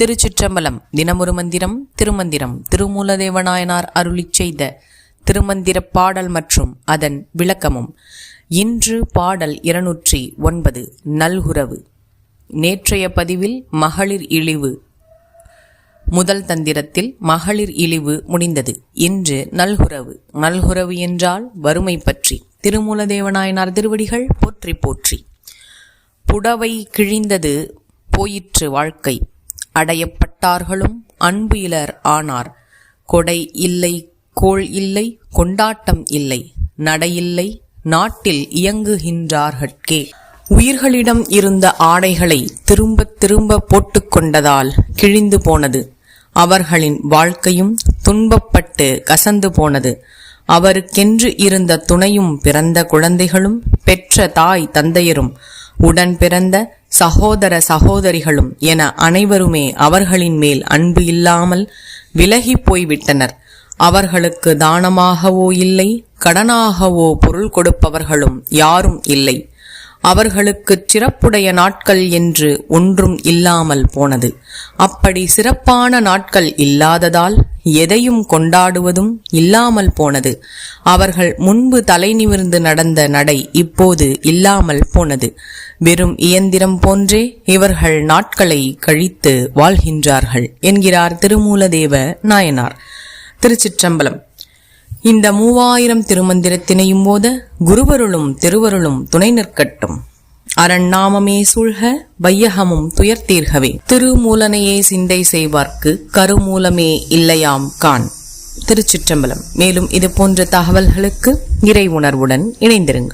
திருச்சிற்றம்பலம். தினமொரு மந்திரம் திருமந்திரம். திருமூலதேவநாயனார் அருளிச் செய்த திருமந்திரப் பாடல் மற்றும் அதன் விளக்கமும். இன்று பாடல் 209. நல்குரவு. நேற்றைய பதிவில் மகளிர் இழிவு, முதல் தந்திரத்தில் மகளிர் இழிவு முடிந்தது. இன்று நல்குரவு. நல்குரவு என்றால் வறுமை பற்றி. திருமூலதேவநாயனார் திருவடிகள் போற்றி போற்றி. புடவை கிழிந்தது போயிற்று வாழ்க்கை, அடையப்பட்டார்களும் அன்பு இலர் ஆனார். கொடை இல்லை, கோள் இல்லை, கொண்டாட்டம் இல்லை, நடையில்லை, நாட்டில் இயங்குகின்றார்கட்கே. உயிர்களிடம் இருந்த ஆடைகளை திரும்ப திரும்ப போட்டுக்கொண்டதால் கிழிந்து போனது. அவர்களின் வாழ்க்கையும் துன்பப்பட்டு கசந்து போனது. அவருக்கென்று இருந்த துணையும் பிறந்த குழந்தைகளும் பெற்ற தாய் தந்தையரும் உடன் பிறந்த சகோதர சகோதரிகளும் என அனைவருமே அவர்களின் மேல் அன்பு இல்லாமல் விலகி போய்விட்டனர். அவர்களுக்கு தானமாகவோ இல்லை, கடனாகவோ பொருள் கொடுப்பவர்களும் யாரும் இல்லை. அவர்களுக்கு சிறப்புடைய நாட்கள் என்று ஒன்றும் இல்லாமல் போனது. அப்படி சிறப்பான நாட்கள் இல்லாததால் எதையும் கொண்டாடுவதும் இல்லாமல் போனது. அவர்கள் முன்பு தலை நிமிர்ந்து நடந்த நடை இப்போது இல்லாமல் போனது. வெறும் இயந்திரம் போன்றே இவர்கள் நாட்களை கழித்து வாழ்கின்றார்கள் என்கிறார் திருமூலதேவ நாயனார். திருச்சிற்றம்பலம். இந்த 3000 திருமந்திரத்தினையும் போத குருவருளும் திருவருளும் துணை நிற்கட்டும். அரண்நாமமே சூழ்க, வையகமும் துயர்த்தீர்கவே. திருமூலனையே சிந்தை செய்வார்க்கு கருமூலமே இல்லையாம் கான். திருச்சிற்றம்பலம். மேலும் இது போன்ற தகவல்களுக்கு இறை உணர்வுடன் இணைந்திருங்கள்.